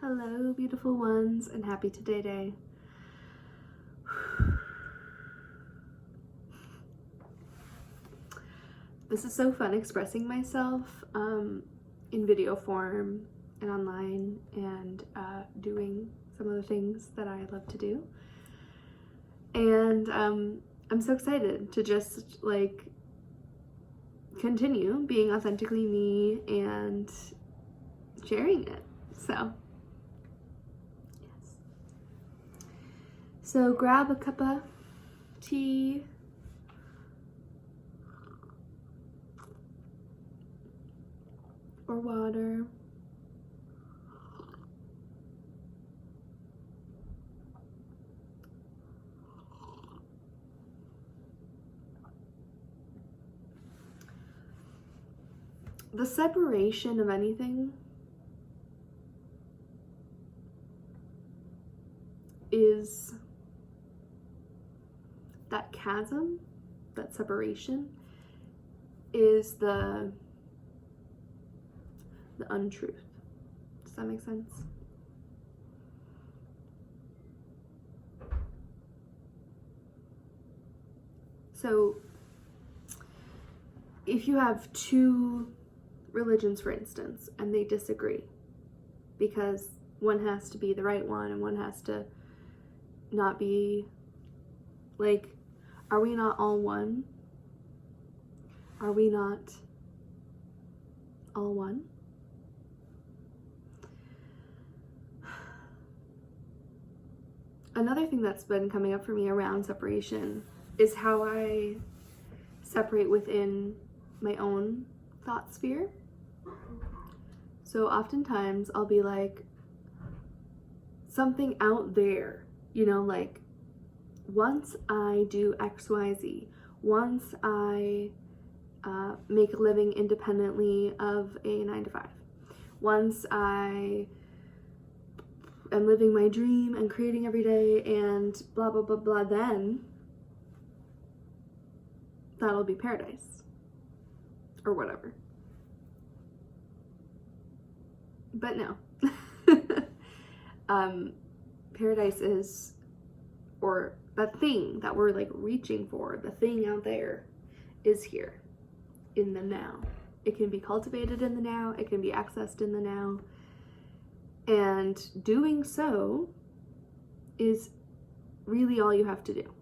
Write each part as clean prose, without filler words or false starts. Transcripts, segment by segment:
Hello, beautiful ones, and happy Today Day. This is so fun expressing myself in video form and online and doing some of the things that I love to do. And I'm so excited to just like continue being authentically me and sharing it. So grab a cup of tea, or water. The separation of anything is that chasm, that separation is the untruth. Does that make sense? So if you have two religions, for instance, and they disagree because one has to be the right one and one has to not be, like, are we not all one? Are we not all one? Another thing that's been coming up for me around separation is how I separate within my own thought sphere. So oftentimes I'll be like, something out there, you know, like, once I do XYZ, once I make a living independently of a 9-to-5, once I am living my dream and creating every day and blah, blah, blah, blah, then that'll be paradise or whatever. But no. Paradise is, or the thing that we're like reaching for, the thing out there is here in the now. It can be cultivated in the now, it can be accessed in the now, and doing so is really all you have to do.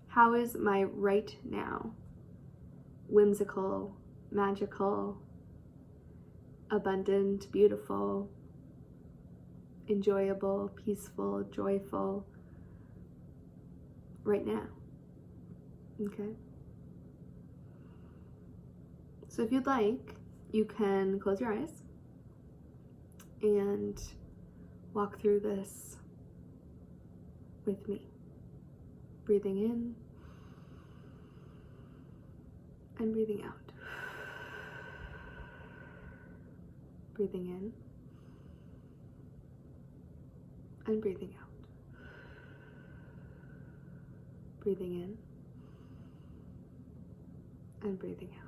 How is my right now whimsical, magical, abundant, beautiful, enjoyable, peaceful, joyful right now? Okay? So if you'd like, you can close your eyes and walk through this with me. Breathing in and breathing out. Breathing in and breathing out. Breathing in and breathing out.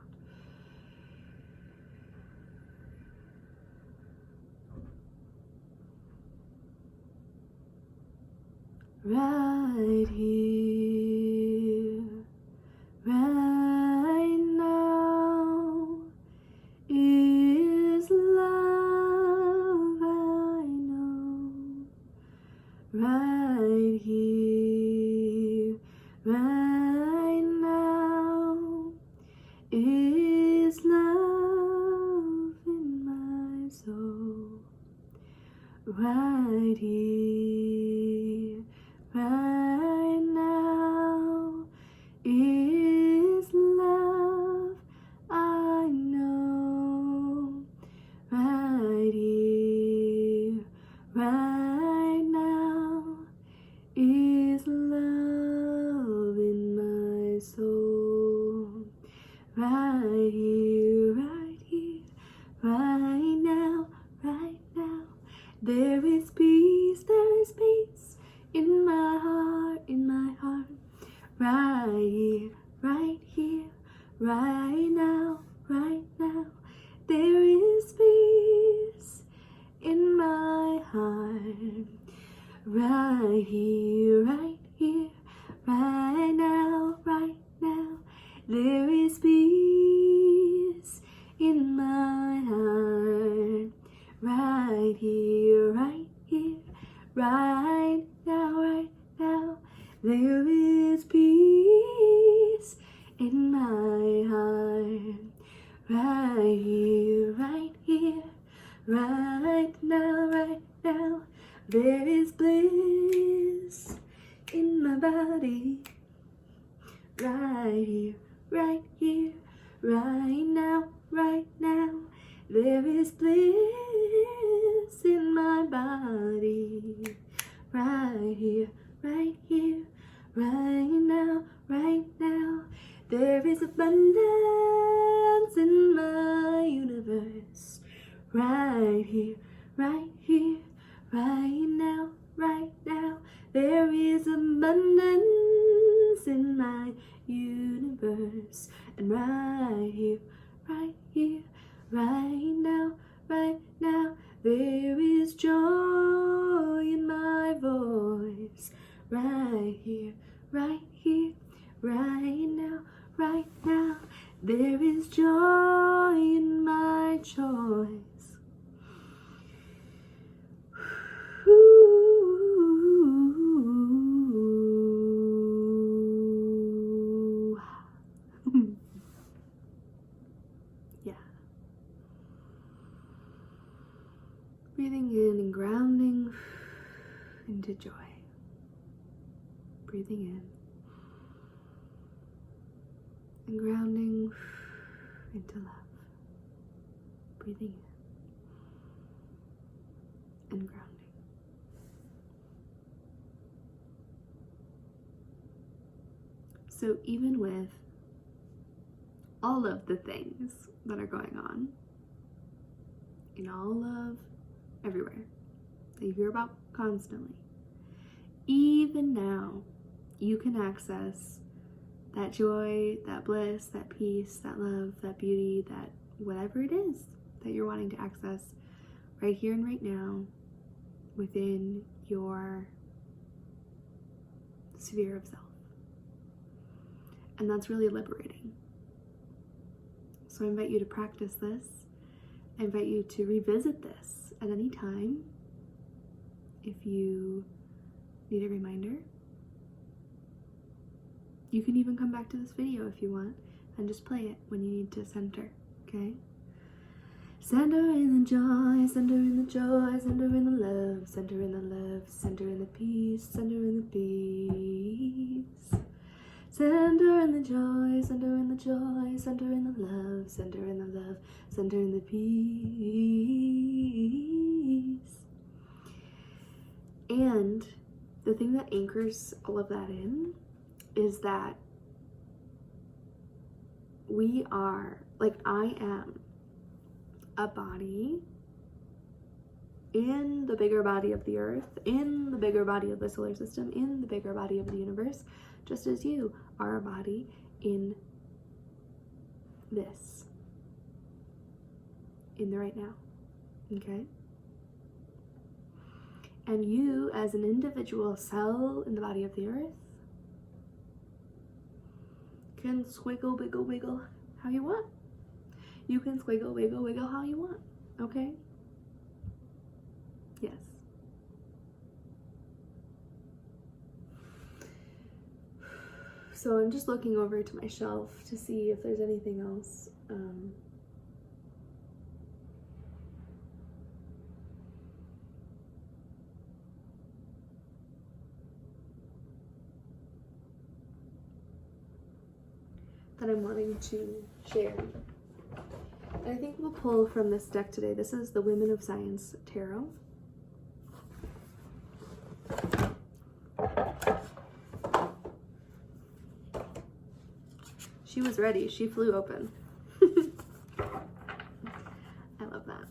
Right here, right now is love, I know. Right here, right now is love in my soul. Right here, right now is love, I know. Right here, right now is love in my soul. Right here, right now, right now. There is peace in my heart, right here, right now, right now. There is peace in my heart. Right here, right here, right now, right now. There is peace in my heart. Right here, right here, right now, right now. There is peace in my heart. Right here, right here, right now, right now. There is bliss in my body. Right here, right here, right now, right now. There is bliss in my body. Right here, right here, right now, right now. There is abundance in my universe. Right here, right here, right now, right now. There is abundance in my universe. And right here, right here, right now, right now. There is joy in my voice. Right here, right here, right now, right now. There is joy in my choice. Yeah. Breathing in and grounding into joy. Breathing in and grounding into love. Breathing in and grounding. So even with all of the things that are going on in all of everywhere that you hear about constantly, even now you can access that joy, that bliss, that peace, that love, that beauty, that whatever it is that you're wanting to access right here and right now within your sphere of self. And that's really liberating. So I invite you to practice this. I invite you to revisit this at any time if you need a reminder. You can even come back to this video if you want and just play it when you need to center, okay? Center in the joy, center in the joy, center in the love, center in the love, center in the peace, center in the peace. Center in the joy, center in the joy, center in the love, center in the love, center in the peace. And the thing that anchors all of that in is that we are, like I am, a body in the bigger body of the earth, in the bigger body of the solar system, in the bigger body of the universe, just as you are a body in this, in the right now, okay? And you, as an individual cell in the body of the earth, can squiggle, wiggle, wiggle how you want. You can squiggle, wiggle, wiggle how you want, okay? Yes. So I'm just looking over to my shelf to see if there's anything else. That I'm wanting to share. And I think we'll pull from this deck today. This is the Women of Science Tarot. She was ready. She flew open. I love that.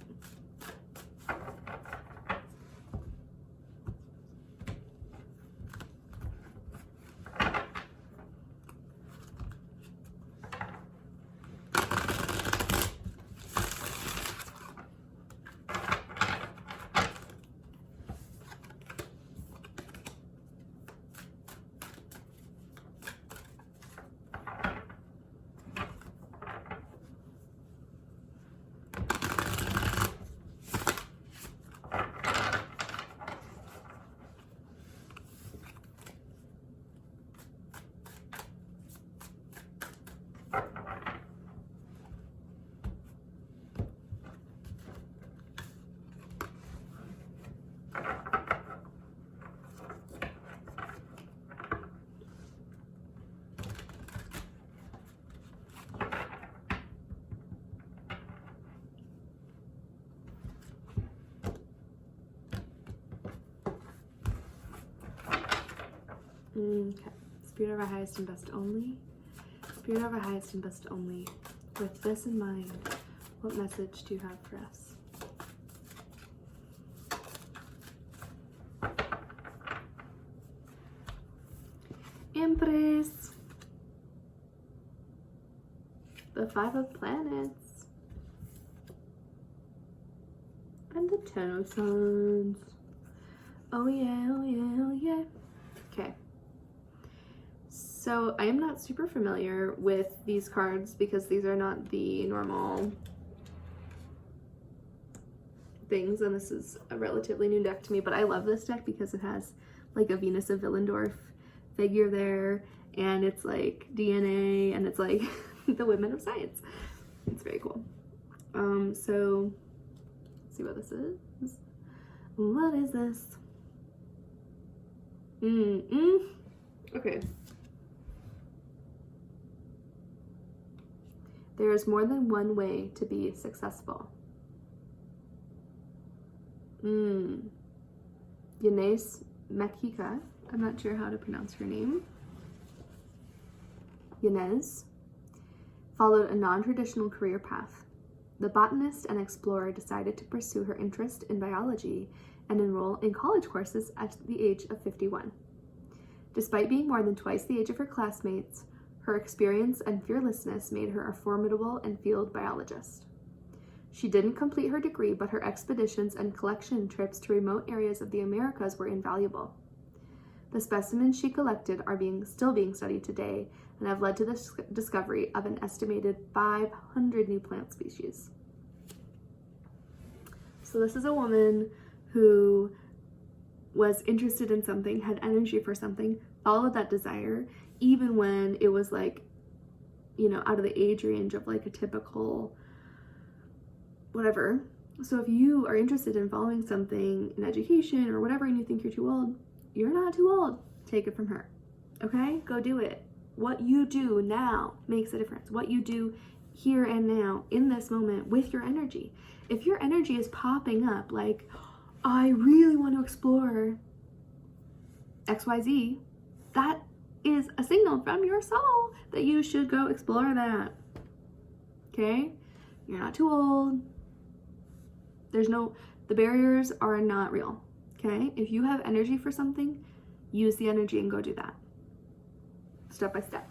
Okay. Spirit of our highest and best only. Spirit of our highest and best only. With this in mind, what message do you have for us? Empress. The 5 of planets. And the 10 of suns. Oh yeah, oh yeah, oh yeah. Okay. So I am not super familiar with these cards because these are not the normal things, and this is a relatively new deck to me, but I love this deck because it has like a Venus of Willendorf figure there, and it's like DNA, and it's like the women of science. It's very cool. So let's see what this is. What is this? Okay. There is more than one way to be successful. Yanez Mekika, I'm not sure how to pronounce her name. Yanez followed a non-traditional career path. The botanist and explorer decided to pursue her interest in biology and enroll in college courses at the age of 51. Despite being more than twice the age of her classmates, her experience and fearlessness made her a formidable and field biologist. She didn't complete her degree, but her expeditions and collection trips to remote areas of the Americas were invaluable. The specimens she collected are still being studied today and have led to the discovery of an estimated 500 new plant species. So this is a woman who was interested in something, had energy for something, followed that desire, even when it was like, you know, out of the age range of like a typical whatever. So if you are interested in following something in education or whatever and you think you're too old, you're not too old. Take it from her. Okay? Go do it. What you do now makes a difference. What you do here and now in this moment with your energy. If your energy is popping up like, I really want to explore XYZ, that is a signal from your soul that you should go explore that. Okay? You're not too old. The barriers are not real. Okay? If you have energy for something, use the energy and go do that. Step by step.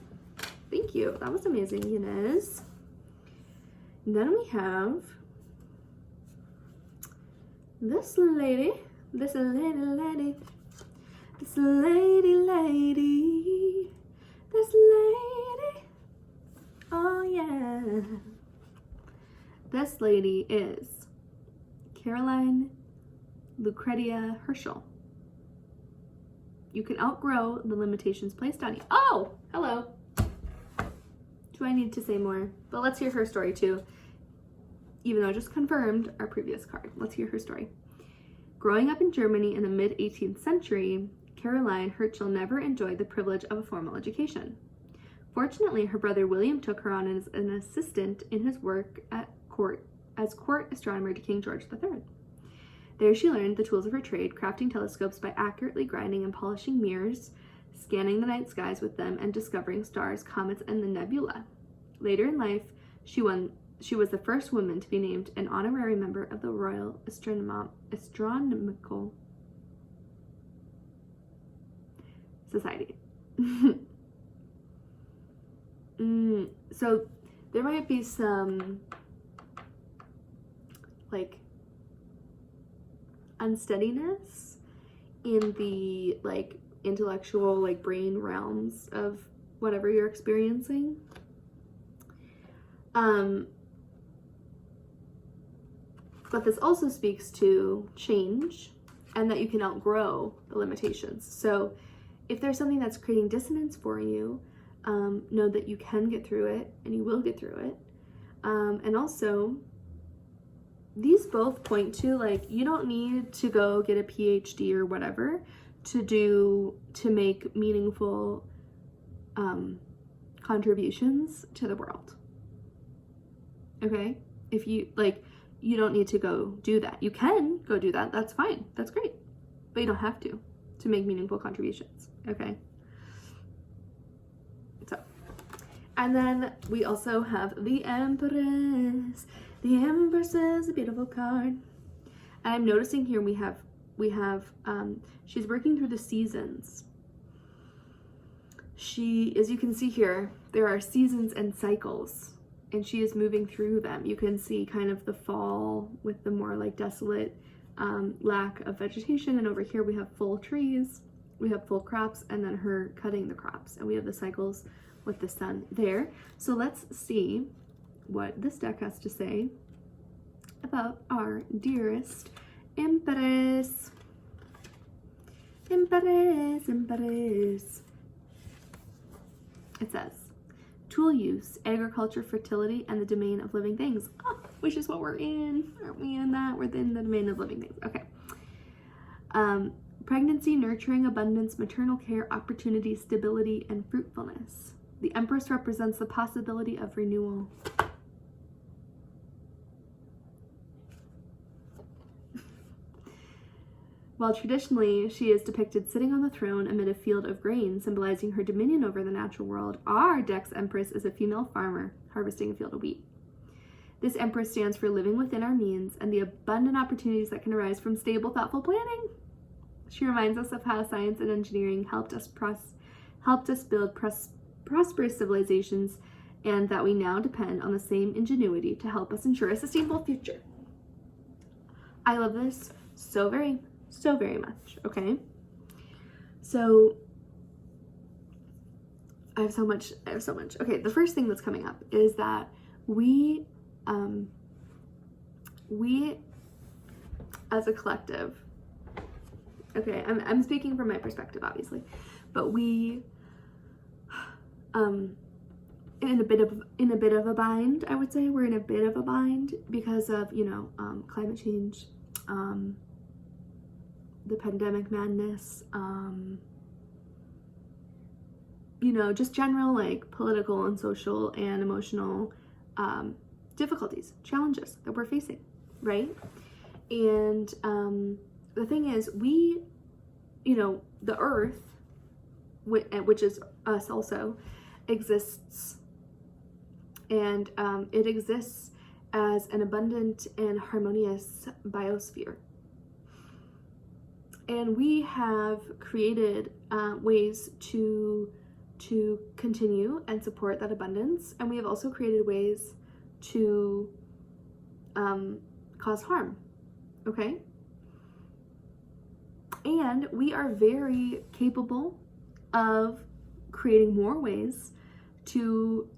Thank you. That was amazing, Yanez. And then we have this lady. This lady. This lady. Oh yeah. This lady is Caroline Lucretia Herschel. You can outgrow the limitations placed on you. Oh, hello. Do I need to say more? But let's hear her story too. Even though I just confirmed our previous card. Let's hear her story. Growing up in Germany in the mid-18th century, Caroline Herschel never enjoyed the privilege of a formal education. Fortunately, her brother William took her on as an assistant in his work at court as court astronomer to King George III. There she learned the tools of her trade, crafting telescopes by accurately grinding and polishing mirrors, scanning the night skies with them, and discovering stars, comets, and the nebula. Later in life, she was the first woman to be named an honorary member of the Royal Astronomical Society. So there might be some like unsteadiness in the like intellectual like brain realms of whatever you're experiencing. But this also speaks to change and that you can outgrow the limitations. So if there's something that's creating dissonance for you, know that you can get through it and you will get through it. And also, these both point to like, you don't need to go get a PhD or whatever to make meaningful contributions to the world. Okay? If you like, you don't need to go do that. You can go do that. That's fine. That's great. But you don't have to make meaningful contributions. Okay? And then we also have the Empress. The Empress is a beautiful card. And I'm noticing here we have she's working through the seasons. As you can see here, there are seasons and cycles, and she is moving through them. You can see kind of the fall with the more like desolate lack of vegetation, and over here we have full trees, we have full crops, and then her cutting the crops, and we have the cycles with the sun there. So let's see what this deck has to say about our dearest Empress. Empress, Empress. It says, tool use, agriculture, fertility, and the domain of living things. Oh, which is what we're in. Aren't we in that? We're in the domain of living things. Okay. Pregnancy, nurturing, abundance, maternal care, opportunity, stability, and fruitfulness. The Empress represents the possibility of renewal. While traditionally she is depicted sitting on the throne amid a field of grain, symbolizing her dominion over the natural world, our deck's Empress is a female farmer harvesting a field of wheat. This Empress stands for living within our means and the abundant opportunities that can arise from stable, thoughtful planning. She reminds us of how science and engineering helped us build prosperous civilizations, and that we now depend on the same ingenuity to help us ensure a sustainable future. I love this so very much. Okay, so I have so much. Okay, the first thing that's coming up is that we as a collective, okay, I'm speaking from my perspective obviously, but we in a bit of a bind. I would say we're in a bit of a bind because of, you know, climate change, the pandemic madness, you know, just general like political and social and emotional difficulties, challenges that we're facing, right? And the thing is, we, you know, the earth, which is us also, exists, and it exists as an abundant and harmonious biosphere. And we have created ways to continue and support that abundance, and we have also created ways to cause harm, okay? And we are very capable of creating more ways to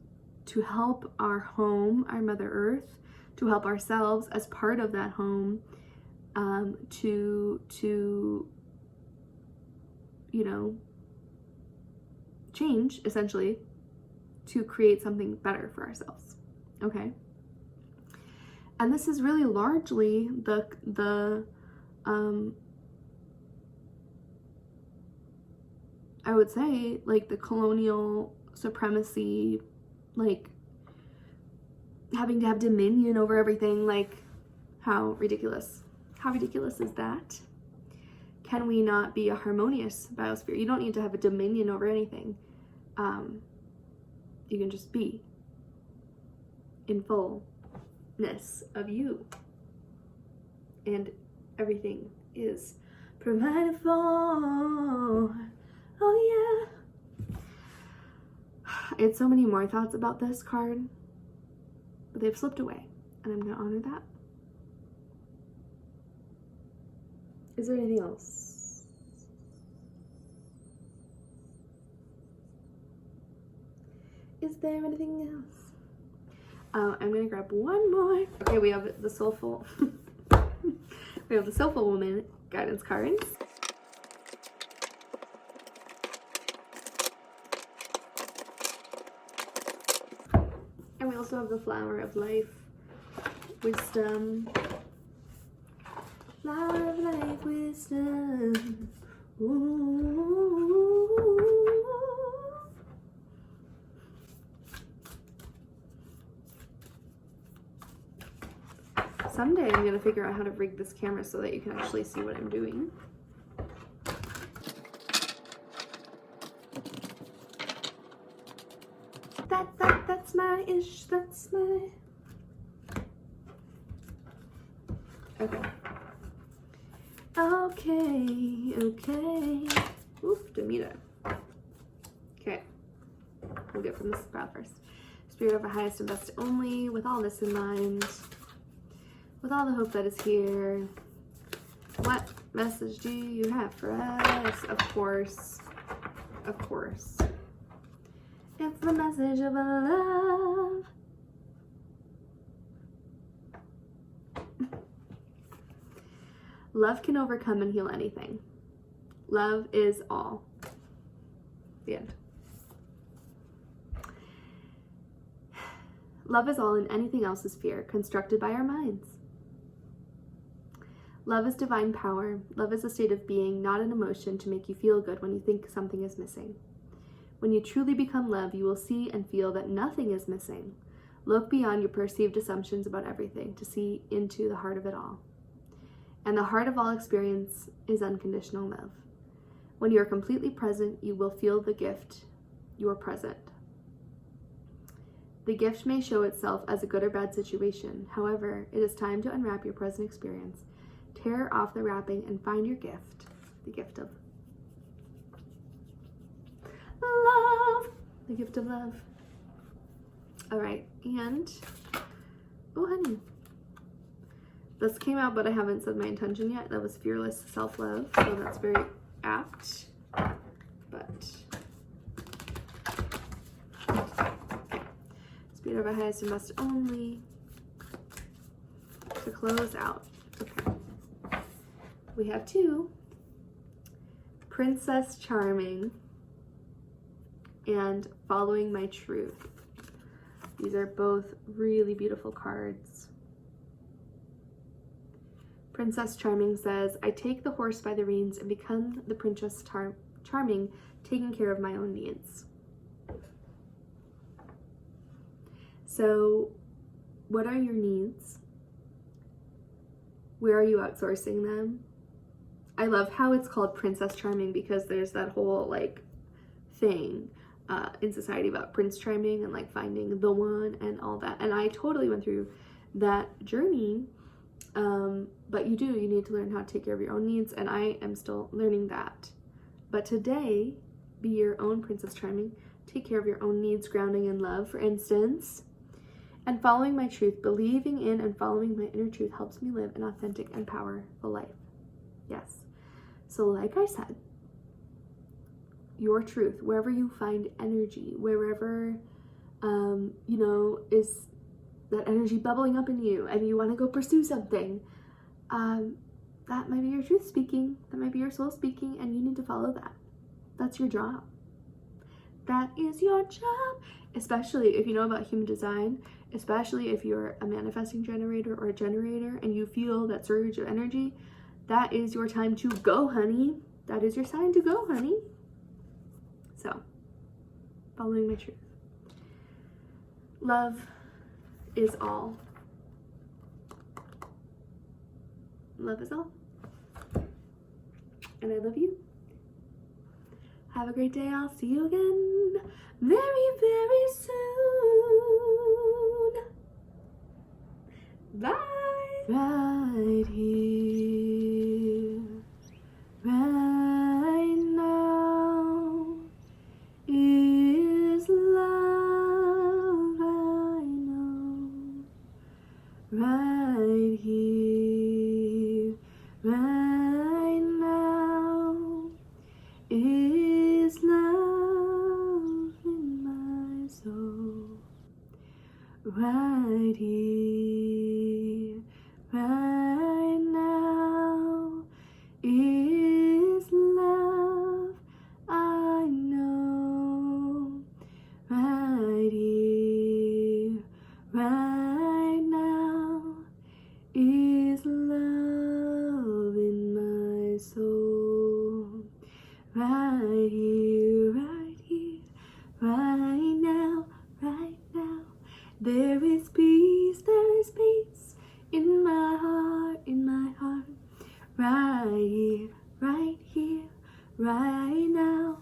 help our home, our Mother Earth, to help ourselves as part of that home, to you know, change essentially to create something better for ourselves, okay? And this is really largely the I would say, like, the colonial supremacy, like having to have dominion over everything. Like, how ridiculous is that? Can we not be a harmonious biosphere? You don't need to have a dominion over anything. You can just be in fullness of you, and everything is provided for. Oh yeah. I had so many more thoughts about this card, but they've slipped away, and I'm gonna honor that. Is there anything else? Is there anything else? I'm gonna grab one more. Okay, we have the Soulful we have the Soulful Woman guidance cards. And we also have the Flower of Life, Wisdom. Flower of Life, Wisdom. Ooh. Someday I'm gonna figure out how to rig this camera so that you can actually see what I'm doing. That's my ish. That's my. Okay. Okay. Oof, Demeter. Okay. We'll get from this spot first. Spirit of our highest and best only, with all this in mind, with all the hope that is here, what message do you have for us? Of course. It's the message of love. Love can overcome and heal anything. Love is all. The end. Love is all and anything else is fear, constructed by our minds. Love is divine power. Love is a state of being, not an emotion to make you feel good when you think something is missing. When you truly become love, you will see and feel that nothing is missing. Look beyond your perceived assumptions about everything to see into the heart of it all. And the heart of all experience is unconditional love. When you are completely present, you will feel the gift. You are present. The gift may show itself as a good or bad situation. However, it is time to unwrap your present experience, tear off the wrapping, and find your gift. The gift of love. The gift of love. All right, and oh, honey. This came out, but I haven't said my intention yet. That was fearless self-love, so that's very apt. But Spirit of our highest and best only to close out. Okay. We have two, Princess Charming and Following My Truth. These are both really beautiful cards. Princess Charming says, I take the horse by the reins and become the Princess Charming, taking care of my own needs. So, what are your needs? Where are you outsourcing them? I love how it's called Princess Charming because there's that whole like thing in society about Prince Charming and like finding the one and all that. And I totally went through that journey. But you need to learn how to take care of your own needs, and I am still learning that. But today, be your own Princess Charming. Take care of your own needs, grounding in love, for instance. And following my truth, believing in and following my inner truth helps me live an authentic and powerful life. Yes. So like I said, your truth, wherever you find energy, wherever, is that energy bubbling up in you and you want to go pursue something, that might be your truth speaking, that might be your soul speaking, and you need to follow that. That's your job. That is your job, especially if you know about human design, especially if you're a manifesting generator or a generator and you feel that surge of energy. That is your time to go, honey. That is your sign to go, honey. So, following my truth. Love is all. Love is all. And I love you. Have a great day. I'll see you again very, very soon. Bye. Right here, right now is love, I know. Right here, right now is love in my soul. Right here, right now is love, I know. Right here, right now is love in my soul. Right here, right now, there is peace in my heart, right here, right now,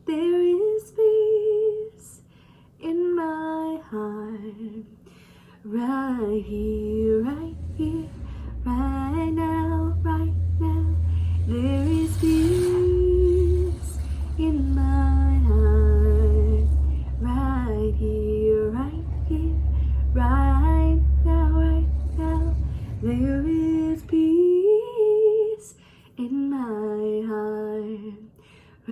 there is peace right here, right here.